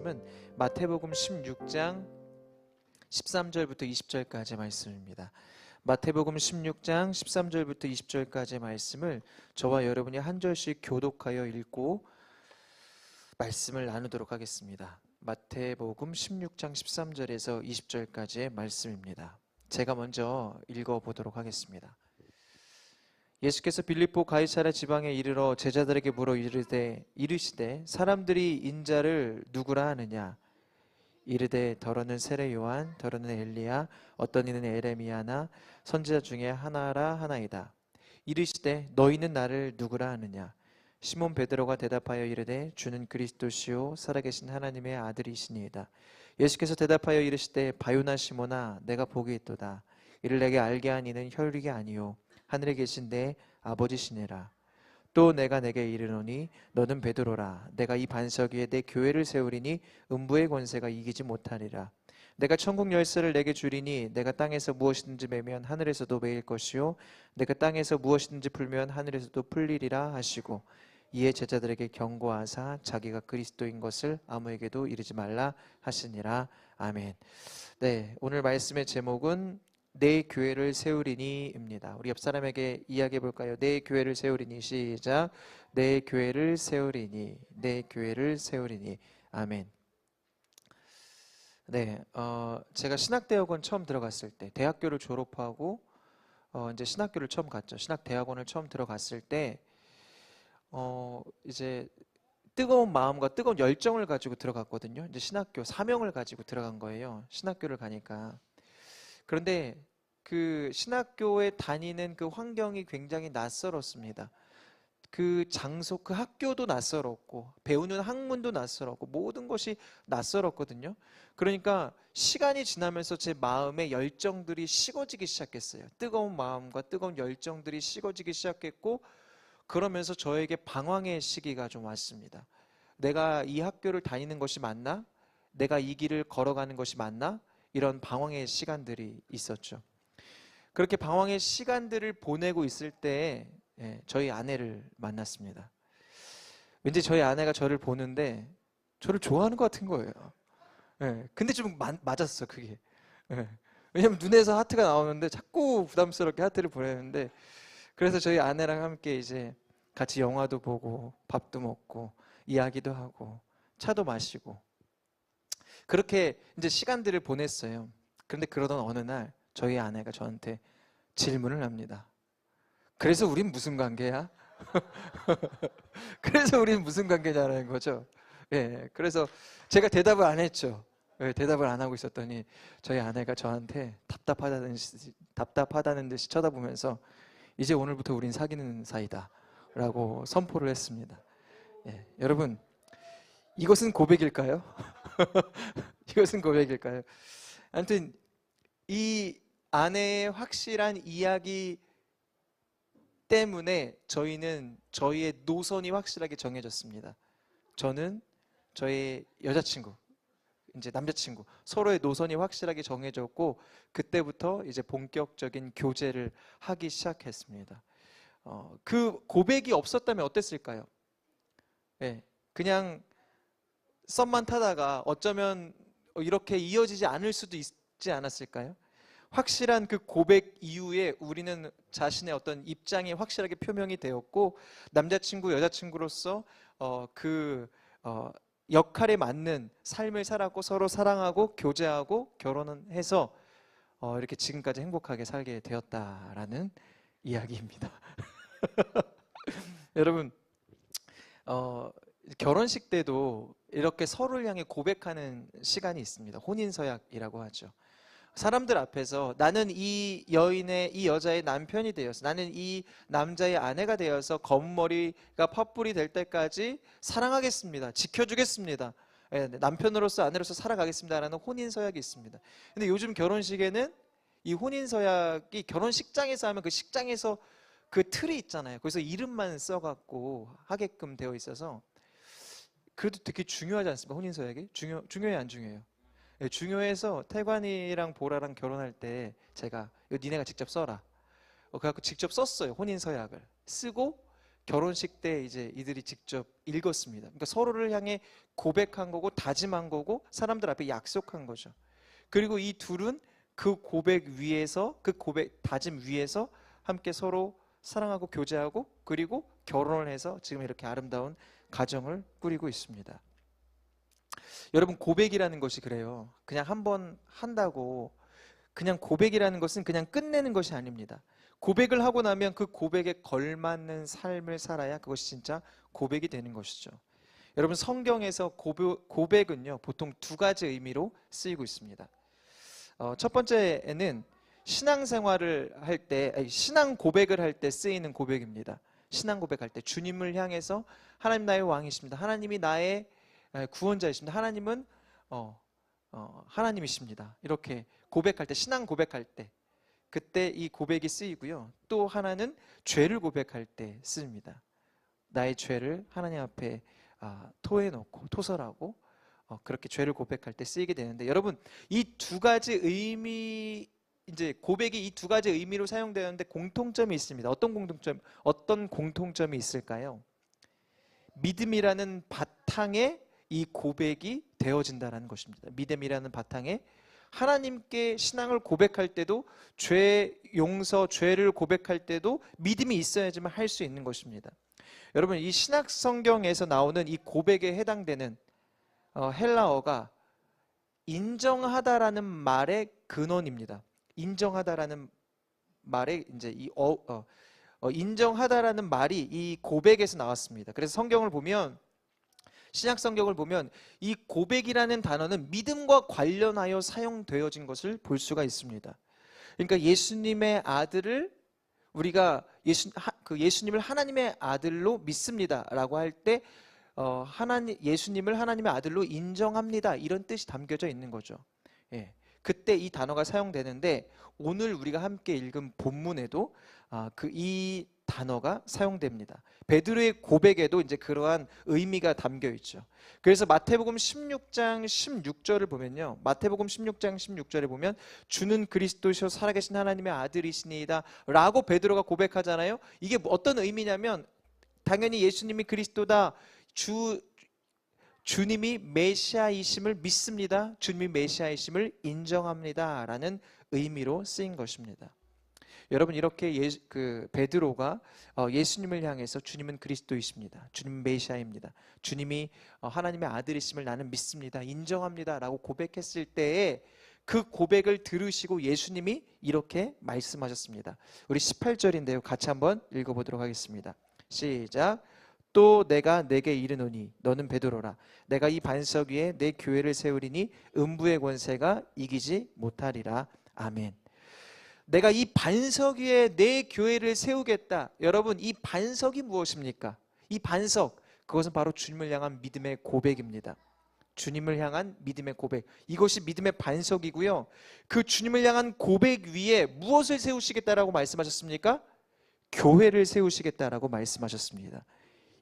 말씀은 마태복음 16장 13절부터 20절까지 말씀입니다. 마태복음 16장 13절부터 20절까지의 말씀을 저와 여러분이 한 절씩 교독하여 읽고 말씀을 나누도록 하겠습니다. 마태복음 16장 13절에서 20절까지의 말씀입니다. 제가 먼저 읽어보도록 하겠습니다. 예수께서 빌립보 가이사랴 지방에 이르러 제자들에게 물어 이르시되 사람들이 인자를 누구라 하느냐? 이르되 더러는 세례 요한, 더러는 엘리야, 어떤 이는 에레미야나 선지자 중에 하나라 하나이다. 이르시되 너희는 나를 누구라 하느냐? 시몬 베드로가 대답하여 이르되 주는 그리스도시요 살아계신 하나님의 아들이시니이다. 예수께서 대답하여 이르시되 바요나 시몬아 내가 복이 있도다. 이를 내게 알게 한 이는 혈육이 아니요 하늘에 계신 내 아버지시니라. 또 내가 내게 이르노니 너는 베드로라. 내가 이 반석 위에 내 교회를 세우리니 음부의 권세가 이기지 못하리라. 내가 천국 열쇠를 내게 주리니 내가 땅에서 무엇이든지 매면 하늘에서도 매일 것이요 내가 땅에서 무엇이든지 풀면 하늘에서도 풀리리라 하시고 이에 제자들에게 경고하사 자기가 그리스도인 것을 아무에게도 이르지 말라 하시니라. 아멘. 네, 오늘 말씀의 제목은 내 교회를 세우리니입니다. 우리 옆 사람에게 이야기해 볼까요? 내 교회를 세우리니. 시작. 내 교회를 세우리니. 내 교회를 세우리니. 아멘. 네, 제가 신학대학원 처음 들어갔을 때, 대학교를 졸업하고 이제 신학교를 처음 갔죠. 신학대학원을 처음 들어갔을 때, 이제 뜨거운 마음과 뜨거운 열정을 가지고 들어갔거든요. 이제 신학교 사명을 가지고 들어간 거예요. 신학교를 가니까. 그런데 그 신학교에 다니는 그 환경이 굉장히 낯설었습니다. 그 장소, 그 학교도 낯설었고 배우는 학문도 낯설었고 모든 것이 낯설었거든요. 그러니까 시간이 지나면서 제 마음의 열정들이 식어지기 시작했어요. 뜨거운 마음과 뜨거운 열정들이 식어지기 시작했고 그러면서 저에게 방황의 시기가 좀 왔습니다. 내가 이 학교를 다니는 것이 맞나? 내가 이 길을 걸어가는 것이 맞나? 이런 방황의 시간들이 있었죠. 그렇게 방황의 시간들을 보내고 있을 때 저희 아내를 만났습니다. 왠지 저희 아내가 저를 보는데 저를 좋아하는 것 같은 거예요. 근데 좀 맞았어 그게. 왜냐면 눈에서 하트가 나오는데 자꾸 부담스럽게 하트를 보내는데 그래서 저희 아내랑 함께 이제 같이 영화도 보고 밥도 먹고 이야기도 하고 차도 마시고 그렇게 이제 시간들을 보냈어요. 그런데 그러던 어느 날 저희 아내가 저한테 질문을 합니다. 그래서 우린 무슨 관계야? 그래서 우린 무슨 관계냐는 거죠. 그래서 제가 대답을 안 했죠. 대답을 안 하고 있었더니 저희 아내가 저한테 답답하다는 듯이 쳐다보면서 이제 오늘부터 우린 사귀는 사이다 라고 선포를 했습니다. 여러분 이것은 고백일까요? 이것은 고백일까요? 아무튼 이 아내의 확실한 이야기 때문에 저희는 저희의 노선이 확실하게 정해졌습니다. 저는 저의 여자친구, 이제 남자친구 서로의 노선이 확실하게 정해졌고 그때부터 이제 본격적인 교제를 하기 시작했습니다. 그 고백이 없었다면 어땠을까요? 그냥 썸만 타다가 어쩌면 이렇게 이어지지 않을 수도 있지 않았을까요? 확실한 그 고백 이후에 우리는 자신의 어떤 입장이 확실하게 표명이 되었고 남자친구, 여자친구로서 역할에 맞는 삶을 살았고 서로 사랑하고 교제하고 결혼은 해서 이렇게 지금까지 행복하게 살게 되었다라는 이야기입니다. 여러분 결혼식 때도 이렇게 서로를 향해 고백하는 시간이 있습니다. 혼인서약이라고 하죠. 사람들 앞에서 나는 이 여자의 남편이 되어서 나는 이 남자의 아내가 되어서 검은 머리가 팥불이 될 때까지 사랑하겠습니다. 지켜주겠습니다. 남편으로서 아내로서 살아가겠습니다라는 혼인서약이 있습니다. 근데 요즘 결혼식에는 이 혼인서약이 결혼식장에서 하면 그 식장에서 그 틀이 있잖아요. 거기서 이름만 써갖고 하게끔 되어 있어서 그래도 되게 중요하지 않습니까? 혼인서약이? 중요해요, 안 중요해요? 중요해서 태관이랑 보라랑 결혼할 때 제가 이거 니네가 직접 써라. 그래갖고 직접 썼어요. 혼인서약을 쓰고 결혼식 때 이제 이들이 직접 읽었습니다. 그러니까 서로를 향해 고백한 거고 다짐한 거고 사람들 앞에 약속한 거죠. 그리고 이 둘은 그 고백 위에서, 그 고백 다짐 위에서 함께 서로 사랑하고 교제하고 그리고 결혼을 해서 지금 이렇게 아름다운 가정을 꾸리고 있습니다. 여러분, 고백이라는 것이 그래요. 그냥 한번 한다고, 그냥 고백이라는 것은 그냥 끝내는 것이 아닙니다. 고백을 하고 나면 그 고백에 걸맞는 삶을 살아야 그것이 진짜 고백이 되는 것이죠. 여러분, 성경에서 고백은요 보통 두 가지 의미로 쓰이고 있습니다. 첫 번째에는 신앙생활을 할 때, 신앙 고백을 할 때 쓰이는 고백입니다. 신앙 고백할 때 주님을 향해서 하나님 나의 왕이십니다. 하나님이 나의 구원자이십니다. 하나님은 하나님이십니다. 이렇게 고백할 때, 신앙 고백할 때, 그때 이 고백이 쓰이고요. 또 하나는 죄를 고백할 때 쓰입니다. 나의 죄를 하나님 앞에 토해놓고 토설하고 그렇게 죄를 고백할 때 쓰이게 되는데, 여러분, 이 두 가지 의미, 이제 고백이 이 두 가지 의미로 사용되는데 공통점이 있습니다. 어떤 공통점이 있을까요? 믿음이라는 바탕에 이 고백이 되어진다는 것입니다. 믿음이라는 바탕에 하나님께 신앙을 고백할 때도, 죄 용서, 죄를 고백할 때도 믿음이 있어야지만 할 수 있는 것입니다. 여러분, 이 신약 성경에서 나오는 이 고백에 해당되는 헬라어가 인정하다라는 말의 근원입니다. 인정하다라는 말의 이제 인정하다라는 말이 이 고백에서 나왔습니다. 그래서 성경을 보면, 신약 성경을 보면 이 고백이라는 단어는 믿음과 관련하여 사용되어진 것을 볼 수가 있습니다. 그러니까 예수님의 아들을 우리가 예수님을 하나님의 아들로 믿습니다라고 할 때 예수님을 하나님의 아들로 인정합니다, 이런 뜻이 담겨져 있는 거죠. 예, 그때 이 단어가 사용되는데, 오늘 우리가 함께 읽은 본문에도 이 단어가 사용됩니다. 베드로의 고백에도 이제 그러한 의미가 담겨 있죠. 그래서 마태복음 16장 16절을 보면요, 마태복음 16장 16절에 보면 주는 그리스도시요 살아계신 하나님의 아들이시니이다 라고 베드로가 고백하잖아요. 이게 어떤 의미냐면, 당연히 예수님이 그리스도다, 주님이 메시아이심을 믿습니다, 주님이 메시아이심을 인정합니다 라는 의미로 쓰인 것입니다. 여러분, 이렇게 베드로가 예수님을 향해서 주님은 그리스도이십니다, 주님은 메시아입니다, 주님이 하나님의 아들이심을 나는 믿습니다, 인정합니다 라고 고백했을 때에 그 고백을 들으시고 예수님이 이렇게 말씀하셨습니다. 우리 18절인데요, 같이 한번 읽어보도록 하겠습니다. 시작. 또 내가 내게 이르노니 너는 베드로라. 내가 이 반석 위에 내 교회를 세우리니 음부의 권세가 이기지 못하리라. 아멘. 내가 이 반석 위에 내 교회를 세우겠다. 여러분, 이 반석이 무엇입니까? 이 반석, 그것은 바로 주님을 향한 믿음의 고백입니다. 주님을 향한 믿음의 고백, 이것이 믿음의 반석이고요. 그 주님을 향한 고백 위에 무엇을 세우시겠다라고 말씀하셨습니까? 교회를 세우시겠다라고 말씀하셨습니다.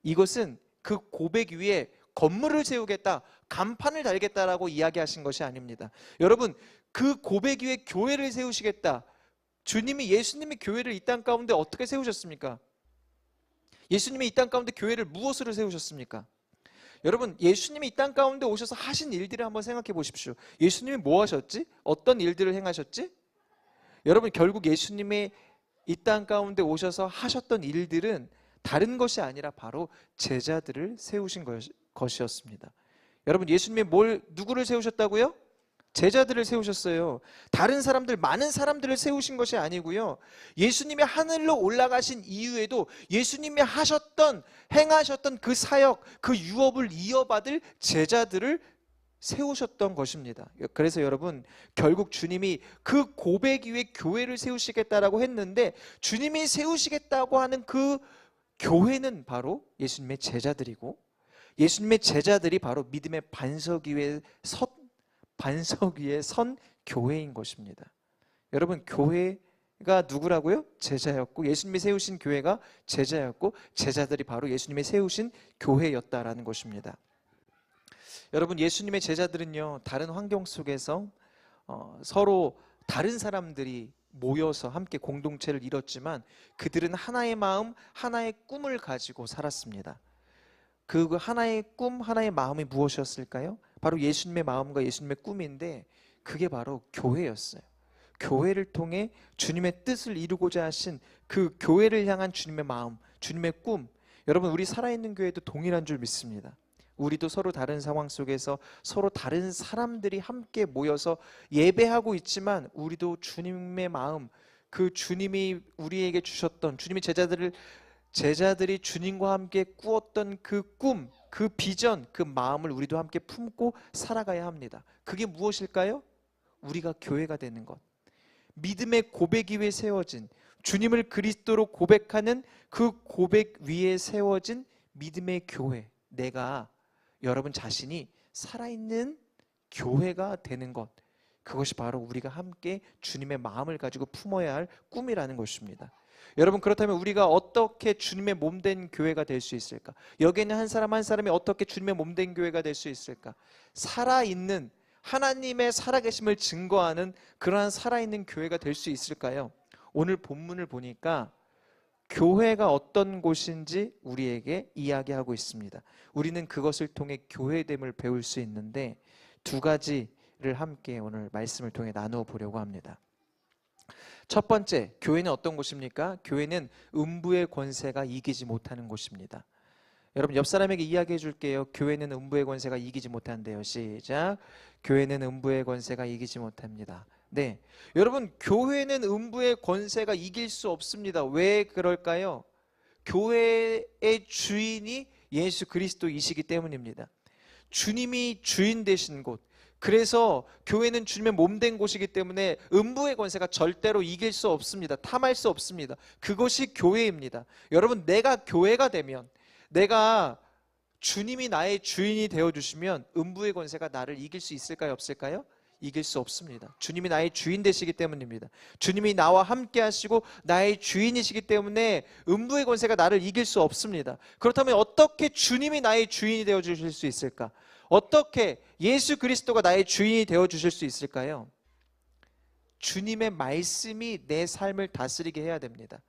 이것은 그 고백 위에 건물을 세우겠다, 간판을 달겠다라고 이야기하신 것이 아닙니다. 여러분, 그 고백 위에 교회를 세우시겠다. 예수님이 교회를 이 땅 가운데 어떻게 세우셨습니까? 예수님이 이 땅 가운데 교회를 무엇으로 세우셨습니까? 여러분, 예수님이 이 땅 가운데 오셔서 하신 일들을 한번 생각해 보십시오. 예수님이 뭐 하셨지? 어떤 일들을 행하셨지? 여러분, 결국 예수님이 이 땅 가운데 오셔서 하셨던 일들은 다른 것이 아니라 바로 제자들을 세우신 것이었습니다. 여러분, 예수님이 누구를 세우셨다고요? 제자들을 세우셨어요. 다른 사람들, 많은 사람들을 세우신 것이 아니고요. 예수님이 하늘로 올라가신 이후에도 예수님이 행하셨던 그 사역, 그 유업을 이어받을 제자들을 세우셨던 것입니다. 그래서 여러분, 결국 주님이 그 고백 위에 교회를 세우시겠다라고 했는데, 주님이 세우시겠다고 하는 그 교회는 바로 예수님의 제자들이고, 예수님의 제자들이 바로 믿음의 반석 위에 선 교회인 것입니다. 여러분, 교회가 누구라고요? 제자였고, 예수님이 세우신 교회가 제자였고, 제자들이 바로 예수님이 세우신 교회였다라는 것입니다. 여러분, 예수님의 제자들은요, 다른 환경 속에서 서로 다른 사람들이 모여서 함께 공동체를 이뤘지만 그들은 하나의 마음, 하나의 꿈을 가지고 살았습니다. 그 하나의 꿈, 하나의 마음이 무엇이었을까요? 바로 예수님의 마음과 예수님의 꿈인데 그게 바로 교회였어요. 교회를 통해 주님의 뜻을 이루고자 하신 그 교회를 향한 주님의 마음, 주님의 꿈. 여러분, 우리 살아있는 교회도 동일한 줄 믿습니다. 우리도 서로 다른 상황 속에서 서로 다른 사람들이 함께 모여서 예배하고 있지만 우리도 주님의 마음, 그 주님이 우리에게 주셨던, 주님이 제자들이 주님과 함께 꾸었던 그 꿈, 그 비전, 그 마음을 우리도 함께 품고 살아가야 합니다. 그게 무엇일까요? 우리가 교회가 되는 것. 믿음의 고백 위에 세워진, 주님을 그리스도로 고백하는 그 고백 위에 세워진 믿음의 교회. 내가, 여러분 자신이 살아있는 교회가 되는 것. 그것이 바로 우리가 함께 주님의 마음을 가지고 품어야 할 꿈이라는 것입니다. 여러분, 그렇다면 우리가 어떻게 주님의 몸된 교회가 될 수 있을까? 여기에는 한 사람 한 사람이 어떻게 주님의 몸된 교회가 될 수 있을까? 살아있는, 하나님의 살아계심을 증거하는 그러한 살아있는 교회가 될 수 있을까요? 오늘 본문을 보니까 교회가 어떤 곳인지 우리에게 이야기하고 있습니다. 우리는 그것을 통해 교회됨을 배울 수 있는데 두 가지를 함께 오늘 말씀을 통해 나누어 보려고 합니다. 첫 번째, 교회는 어떤 곳입니까? 교회는 음부의 권세가 이기지 못하는 곳입니다. 여러분, 옆 사람에게 이야기해 줄게요. 교회는 음부의 권세가 이기지 못한대요. 시작. 교회는 음부의 권세가 이기지 못합니다. 네, 여러분, 교회는 음부의 권세가 이길 수 없습니다. 왜 그럴까요? 교회의 주인이 예수 그리스도이시기 때문입니다. 주님이 주인 되신 곳, 그래서 교회는 주님의 몸된 곳이기 때문에 음부의 권세가 절대로 이길 수 없습니다. 탐할 수 없습니다. 그것이 교회입니다. 여러분, 내가 교회가 되면, 내가 주님이 나의 주인이 되어주시면 음부의 권세가 나를 이길 수 있을까요? 없을까요? 이길 수 없습니다. 주님이 나의 주인 되시기 때문입니다. 주님이 나와 함께 하시고 나의 주인이시기 때문에 음부의 권세가 나를 이길 수 없습니다. 그렇다면 어떻게 주님이 나의 주인이 되어주실 수 있을까? 어떻게 예수 그리스도가 나의 주인이 되어주실 수 있을까요? 주님의 말씀이 내 삶을 다스리게 해야 됩니다.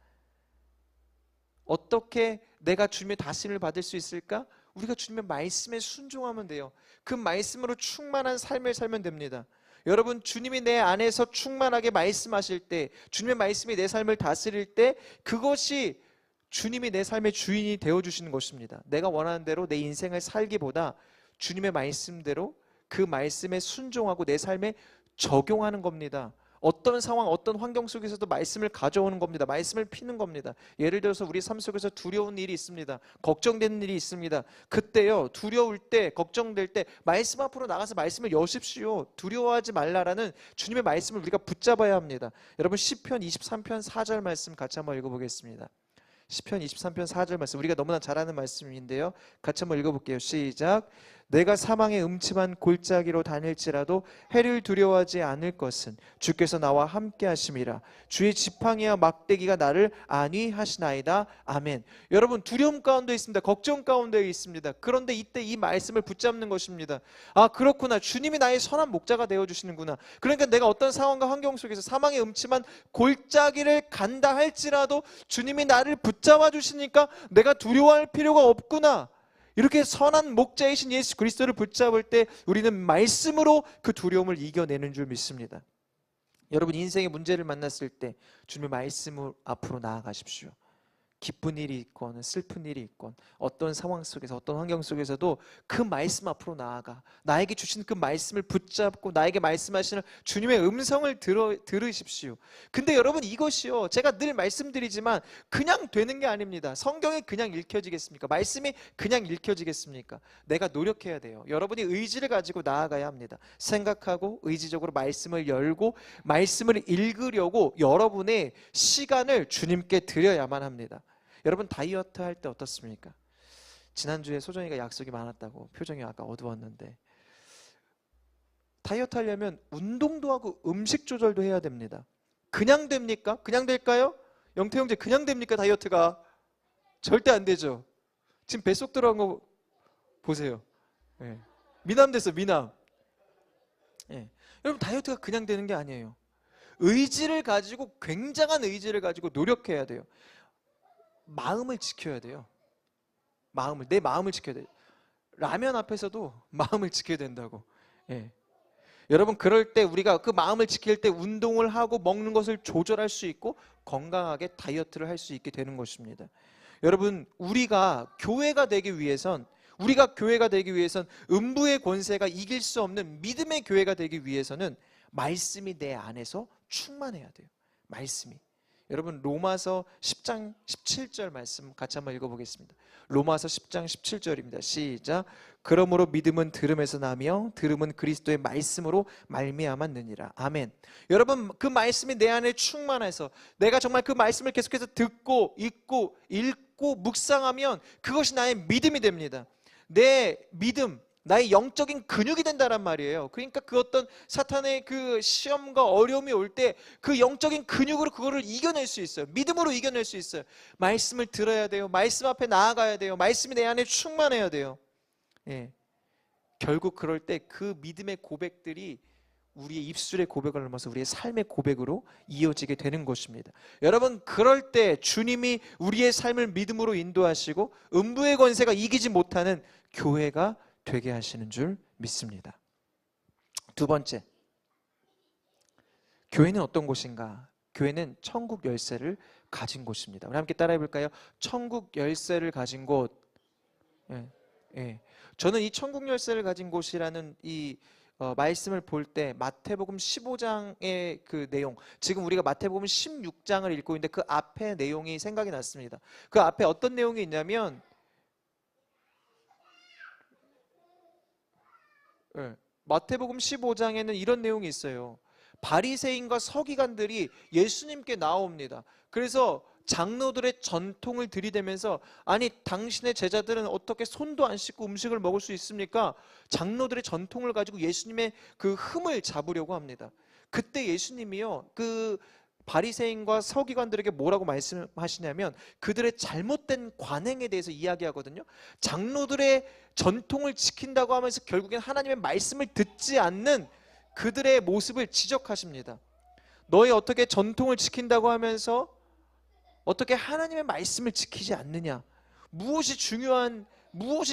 어떻게 내가 주님의 다스림을 받을 수 있을까? 우리가 주님의 말씀에 순종하면 돼요. 그 말씀으로 충만한 삶을 살면 됩니다. 여러분, 주님이 내 안에서 충만하게 말씀하실 때, 주님의 말씀이 내 삶을 다스릴 때, 그것이 주님이 내 삶의 주인이 되어주시는 것입니다. 내가 원하는 대로 내 인생을 살기보다 주님의 말씀대로 그 말씀에 순종하고 내 삶에 적용하는 겁니다. 어떤 상황, 어떤 환경 속에서도 말씀을 가져오는 겁니다. 말씀을 피는 겁니다. 예를 들어서 우리 삶 속에서 두려운 일이 있습니다. 걱정되는 일이 있습니다. 그때요, 두려울 때, 걱정될 때 말씀 앞으로 나가서 말씀을 여십시오. 두려워하지 말라라는 주님의 말씀을 우리가 붙잡아야 합니다. 여러분, 시편 23편 4절 말씀 같이 한번 읽어보겠습니다. 시편 23편 4절 말씀, 우리가 너무나 잘 아는 말씀인데요, 같이 한번 읽어볼게요. 시작. 내가 사망의 음침한 골짜기로 다닐지라도 해를 두려워하지 않을 것은 주께서 나와 함께 하심이라. 주의 지팡이와 막대기가 나를 안위하시나이다. 아멘. 여러분, 두려움 가운데 있습니다. 걱정 가운데 있습니다. 그런데 이때 이 말씀을 붙잡는 것입니다. 아, 그렇구나. 주님이 나의 선한 목자가 되어주시는구나. 그러니까 내가 어떤 상황과 환경 속에서 사망의 음침한 골짜기를 간다 할지라도 주님이 나를 붙잡아 주시니까 내가 두려워할 필요가 없구나. 이렇게 선한 목자이신 예수 그리스도를 붙잡을 때 우리는 말씀으로 그 두려움을 이겨내는 줄 믿습니다. 여러분, 인생의 문제를 만났을 때 주님의 말씀을 앞으로 나아가십시오. 기쁜 일이 있건 슬픈 일이 있건 어떤 상황 속에서 어떤 환경 속에서도 그 말씀 앞으로 나아가 나에게 주신 그 말씀을 붙잡고 나에게 말씀하시는 주님의 음성을 들으십시오. 근데 여러분, 이것이요, 제가 늘 말씀드리지만 그냥 되는 게 아닙니다. 성경이 그냥 읽혀지겠습니까? 말씀이 그냥 읽혀지겠습니까? 내가 노력해야 돼요. 여러분이 의지를 가지고 나아가야 합니다. 생각하고 의지적으로 말씀을 열고 말씀을 읽으려고 여러분의 시간을 주님께 드려야만 합니다. 여러분, 다이어트 할 때 어떻습니까? 지난주에 소정이가 약속이 많았다고 표정이 아까 어두웠는데, 다이어트 하려면 운동도 하고 음식 조절도 해야 됩니다. 그냥 됩니까? 그냥 될까요? 영태 형제, 그냥 됩니까? 다이어트가 절대 안 되죠. 지금 뱃속 들어간 거 보세요. 네. 미남 됐어, 미남. 네. 여러분, 다이어트가 그냥 되는 게 아니에요. 의지를 가지고, 굉장한 의지를 가지고 노력해야 돼요. 마음을 지켜야 돼요. 내 마음을 지켜야 돼요. 라면 앞에서도 마음을 지켜야 된다고. 예. 여러분, 그럴 때 우리가 그 마음을 지킬 때 운동을 하고 먹는 것을 조절할 수 있고 건강하게 다이어트를 할 수 있게 되는 것입니다. 여러분, 우리가 교회가 되기 위해선 음부의 권세가 이길 수 없는 믿음의 교회가 되기 위해서는 말씀이 내 안에서 충만해야 돼요. 말씀이. 여러분, 로마서 10장 17절 말씀 같이 한번 읽어보겠습니다. 로마서 10장 17절입니다. 시작. 그러므로 믿음은 들음에서 나며 들음은 그리스도의 말씀으로 말미암았느니라. 아멘. 여러분, 그 말씀이 내 안에 충만해서 내가 정말 그 말씀을 계속해서 듣고 읽고 묵상하면 그것이 나의 믿음이 됩니다. 내 믿음, 나의 영적인 근육이 된다란 말이에요. 그러니까 그 어떤 사탄의 그 시험과 어려움이 올 때 그 영적인 근육으로 그거를 이겨낼 수 있어요. 믿음으로 이겨낼 수 있어요. 말씀을 들어야 돼요. 말씀 앞에 나아가야 돼요. 말씀이 내 안에 충만해야 돼요. 예. 결국 그럴 때 그 믿음의 고백들이 우리의 입술의 고백을 넘어서 우리의 삶의 고백으로 이어지게 되는 것입니다. 여러분, 그럴 때 주님이 우리의 삶을 믿음으로 인도하시고 음부의 권세가 이기지 못하는 교회가 되게 하시는 줄 믿습니다. 두 번째, 교회는 어떤 곳인가? 교회는 천국 열쇠를 가진 곳입니다. 우리 함께 따라해 볼까요? 천국 열쇠를 가진 곳. 예, 예. 저는 이 천국 열쇠를 가진 곳이라는 이 말씀을 볼 때 마태복음 15장의 그 내용, 지금 우리가 마태복음 16장을 읽고 있는데 그 앞에 내용이 생각이 났습니다. 그 앞에 어떤 내용이 있냐면 마태복음 15장에는 이런 내용이 있어요. 바리새인과 서기관들이 예수님께 나옵니다. 그래서 장로들의 전통을 들이대면서, 아니 당신의 제자들은 어떻게 손도 안 씻고 음식을 먹을 수 있습니까? 장로들의 전통을 가지고 예수님의 그 흠을 잡으려고 합니다. 그때 예수님이요, 그 바리새인과 서기관들에게 뭐라고 말씀하시냐면 그들의 잘못된 관행에 대해서 이야기하거든요. 장로들의 전통을 지킨다고 하면서 결국엔 하나님의 말씀을 듣지 않는 그들의 모습을 지적하십니다. 너희 어떻게 전통을 지킨다고 하면서 어떻게 하나님의 말씀을 지키지 않느냐? 무엇이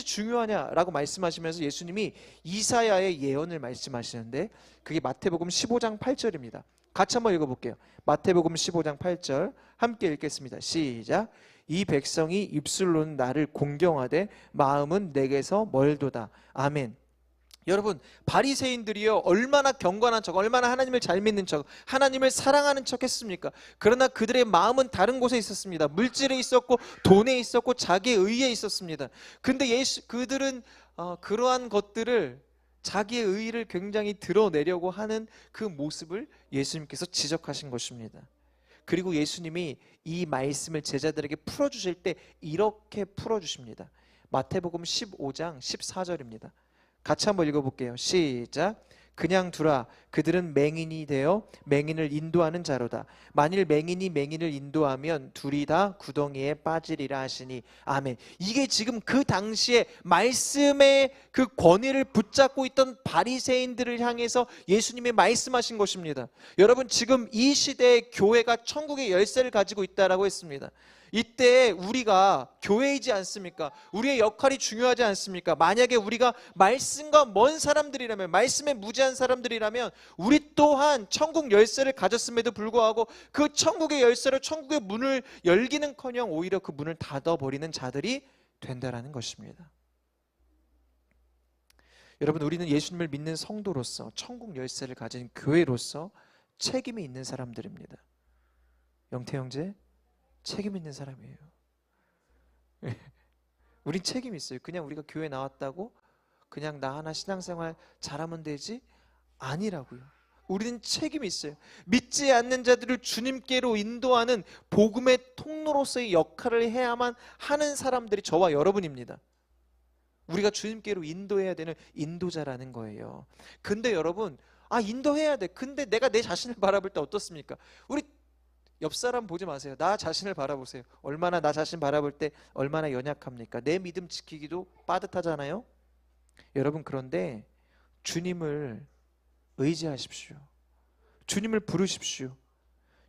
중요하냐라고 말씀하시면서 예수님이 이사야의 예언을 말씀하시는데 그게 마태복음 15장 8절입니다. 같이 한번 읽어볼게요. 마태복음 15장 8절 함께 읽겠습니다. 시작. 이 백성이 입술로는 나를 공경하되 마음은 내게서 멀도다. 아멘. 여러분, 바리새인들이요 얼마나 경건한 척, 얼마나 하나님을 잘 믿는 척, 하나님을 사랑하는 척 했습니까? 그러나 그들의 마음은 다른 곳에 있었습니다. 물질에 있었고 돈에 있었고 자기의 의에 있었습니다. 근데 그들은 그러한 것들을, 자기의 의를 굉장히 드러내려고 하는 그 모습을 예수님께서 지적하신 것입니다. 그리고 예수님이 이 말씀을 제자들에게 풀어주실 때 이렇게 풀어주십니다. 마태복음 15장 14절입니다. 같이 한번 읽어볼게요. 시작. 그냥 두라. 그들은 맹인이 되어 맹인을 인도하는 자로다. 만일 맹인이 맹인을 인도하면 둘이 다 구덩이에 빠지리라 하시니. 아멘. 이게 지금 그 당시에 말씀의 그 권위를 붙잡고 있던 바리새인들을 향해서 예수님이 말씀하신 것입니다. 여러분, 지금 이 시대의 교회가 천국의 열쇠를 가지고 있다라고 했습니다. 이때 우리가 교회이지 않습니까? 우리의 역할이 중요하지 않습니까? 만약에 우리가 말씀과 먼 사람들이라면, 말씀에 무지한 사람들이라면 우리 또한 천국 열쇠를 가졌음에도 불구하고 그 천국의 열쇠로 천국의 문을 열기는커녕 오히려 그 문을 닫아버리는 자들이 된다라는 것입니다. 여러분, 우리는 예수님을 믿는 성도로서, 천국 열쇠를 가진 교회로서 책임이 있는 사람들입니다. 영태 형제, 책임 있는 사람이에요. 우린 책임 있어요. 그냥 우리가 교회 나왔다고 그냥 나 하나 신앙생활 잘하면 되지? 아니라고요. 우리는 책임이 있어요. 믿지 않는 자들을 주님께로 인도하는 복음의 통로로서의 역할을 해야만 하는 사람들이 저와 여러분입니다. 우리가 주님께로 인도해야 되는 인도자라는 거예요. 근데 여러분, 인도해야 돼. 근데 내가 내 자신을 바라볼 때 어떻습니까? 우리 옆 사람 보지 마세요. 나 자신을 바라보세요. 얼마나 나 자신 바라볼 때 얼마나 연약합니까? 내 믿음 지키기도 빠듯하잖아요. 여러분, 그런데 주님을 의지하십시오. 주님을 부르십시오.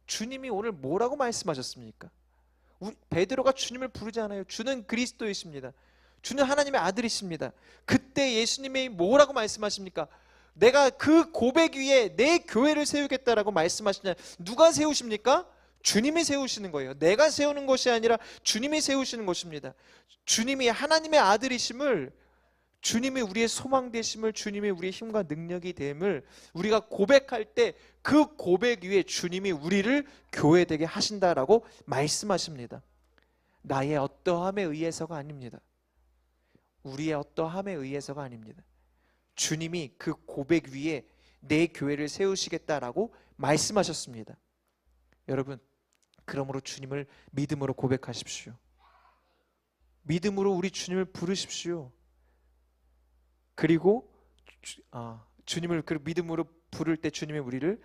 주님이 오늘 뭐라고 말씀하셨습니까? 베드로가 주님을 부르지 않아요. 주는 그리스도이십니다. 주는 하나님의 아들이십니다. 그때 예수님이 뭐라고 말씀하십니까? 내가 그 고백 위에 내 교회를 세우겠다라고 말씀하시냐? 누가 세우십니까? 주님이 세우시는 거예요. 내가 세우는 것이 아니라 주님이 세우시는 것입니다. 주님이 하나님의 아들이심을, 주님이 우리의 소망 되심을, 주님이 우리의 힘과 능력이 됨을 우리가 고백할 때 그 고백 위에 주님이 우리를 교회되게 하신다라고 말씀하십니다. 나의 어떠함에 의해서가 아닙니다. 우리의 어떠함에 의해서가 아닙니다. 주님이 그 고백 위에 내 교회를 세우시겠다라고 말씀하셨습니다. 여러분, 그러므로 주님을 믿음으로 고백하십시오. 믿음으로 우리 주님을 부르십시오. 그리고 주님을 믿음으로 부를 때 주님의 우리를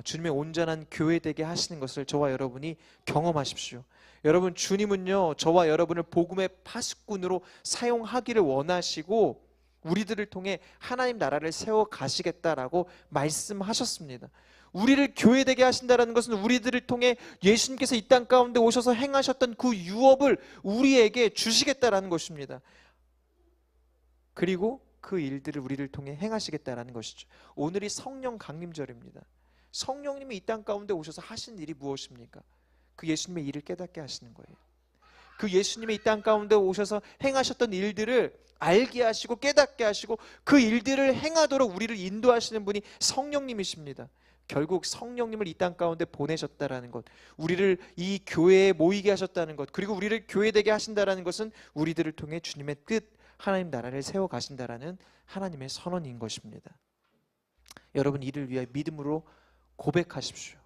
주님의 온전한 교회 되게 하시는 것을 저와 여러분이 경험하십시오. 여러분, 주님은요, 저와 여러분을 복음의 파수꾼으로 사용하기를 원하시고 우리들을 통해 하나님 나라를 세워 가시겠다라고 말씀하셨습니다. 우리를 교회되게 하신다는 것은 우리들을 통해 예수님께서 이 땅 가운데 오셔서 행하셨던 그 유업을 우리에게 주시겠다라는 것입니다. 그리고 그 일들을 우리를 통해 행하시겠다라는 것이죠. 오늘이 성령 강림절입니다. 성령님이 이 땅 가운데 오셔서 하신 일이 무엇입니까? 그 예수님의 일을 깨닫게 하시는 거예요. 그 예수님이 이 땅 가운데 오셔서 행하셨던 일들을 알게 하시고 깨닫게 하시고 그 일들을 행하도록 우리를 인도하시는 분이 성령님이십니다. 결국 성령님을 이 땅 가운데 보내셨다라는 것, 우리를 이 교회에 모이게 하셨다는 것, 그리고 우리를 교회되게 하신다라는 것은 우리들을 통해 주님의 뜻, 하나님 나라를 세워 가신다라는 하나님의 선언인 것입니다. 여러분, 이를 위해 믿음으로 고백하십시오.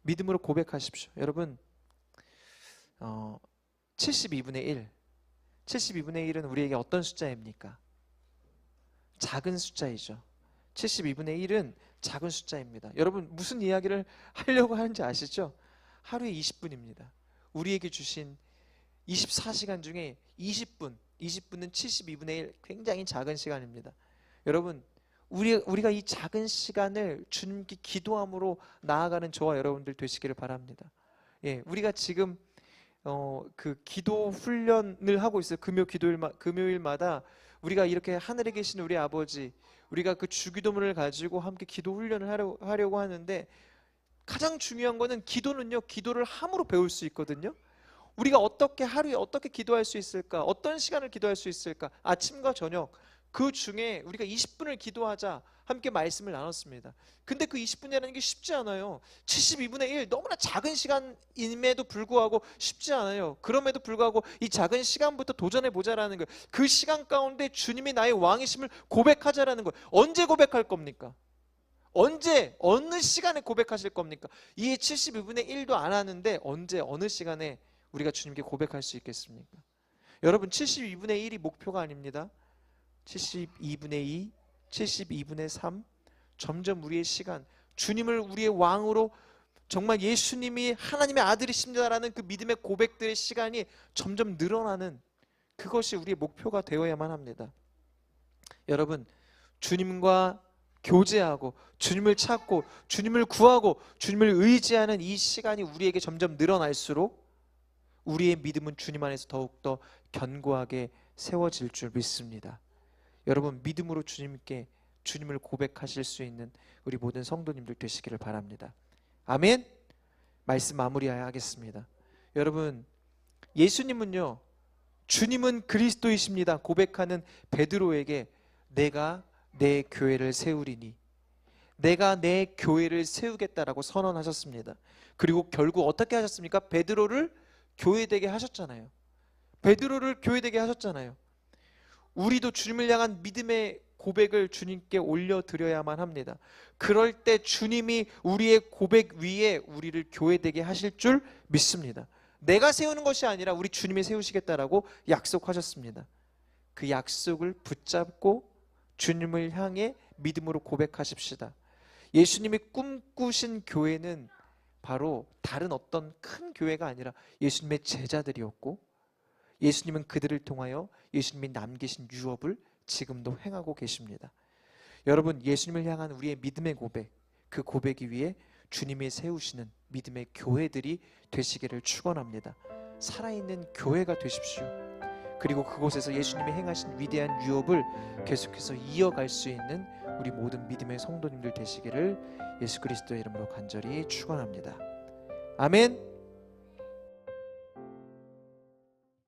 믿음으로 고백하십시오. 여러분, 72분의 1, 72분의 1은 우리에게 어떤 숫자입니까? 작은 숫자이죠. 72분의 1은 작은 숫자입니다. 여러분, 무슨 이야기를 하려고 하는지 아시죠? 하루에 20분입니다. 우리에게 주신 24시간 중에 20분, 20분은 72분의 1, 굉장히 작은 시간입니다. 여러분, 우리가 이 작은 시간을 주님께 기도함으로 나아가는 저와 여러분들 되시기를 바랍니다. 예, 우리가 지금 그 기도 훈련을 하고 있어요. 금요일마다 우리가 이렇게 하늘에 계신 우리 아버지, 우리가 그 주기도문을 가지고 함께 기도 훈련을 하려고 하는데, 가장 중요한 거는 기도는요, 기도를 함으로 배울 수 있거든요. 우리가 하루에 어떻게 기도할 수 있을까? 어떤 시간을 기도할 수 있을까? 아침과 저녁, 그 중에 우리가 20분을 기도하자 함께 말씀을 나눴습니다. 근데 그 20분이라는 게 쉽지 않아요. 72분의 1, 너무나 작은 시간임에도 불구하고 쉽지 않아요. 그럼에도 불구하고 이 작은 시간부터 도전해보자라는 거예요. 그 시간 가운데 주님이 나의 왕이심을 고백하자라는 거예요. 언제 고백할 겁니까? 언제, 어느 시간에 고백하실 겁니까? 이 72분의 1도 안 하는데 언제, 어느 시간에 우리가 주님께 고백할 수 있겠습니까? 여러분, 72분의 1이 목표가 아닙니다. 72분의 2, 72분의 3, 점점 우리의 시간, 주님을 우리의 왕으로, 정말 예수님이 하나님의 아들이십니다라는 그 믿음의 고백들의 시간이 점점 늘어나는, 그것이 우리의 목표가 되어야만 합니다. 여러분, 주님과 교제하고 주님을 찾고 주님을 구하고 주님을 의지하는 이 시간이 우리에게 점점 늘어날수록 우리의 믿음은 주님 안에서 더욱더 견고하게 세워질 줄 믿습니다. 여러분, 믿음으로 주님을 고백하실 수 있는 우리 모든 성도님들 되시기를 바랍니다. 아멘. 말씀 마무리하겠습니다. 여러분, 예수님은요, 주님은 그리스도이십니다 고백하는 베드로에게 내가 내 교회를 세우리니, 내가 내 교회를 세우겠다라고 선언하셨습니다. 그리고 결국 어떻게 하셨습니까? 베드로를 교회되게 하셨잖아요. 베드로를 교회되게 하셨잖아요. 우리도 주님을 향한 믿음의 고백을 주님께 올려드려야만 합니다. 그럴 때 주님이 우리의 고백 위에 우리를 교회되게 하실 줄 믿습니다. 내가 세우는 것이 아니라 우리 주님이 세우시겠다라고 약속하셨습니다. 그 약속을 붙잡고 주님을 향해 믿음으로 고백하십시다. 예수님이 꿈꾸신 교회는 바로 다른 어떤 큰 교회가 아니라 예수님의 제자들이었고, 예수님은 그들을 통하여 예수님이 남기신 유업을 지금도 행하고 계십니다. 여러분, 예수님을 향한 우리의 믿음의 고백, 그 고백 위에 주님이 세우시는 믿음의 교회들이 되시기를 축원합니다. 살아있는 교회가 되십시오. 그리고 그곳에서 예수님이 행하신 위대한 유업을 계속해서 이어갈 수 있는 우리 모든 믿음의 성도님들 되시기를 예수 그리스도의 이름으로 간절히 축원합니다. 아멘.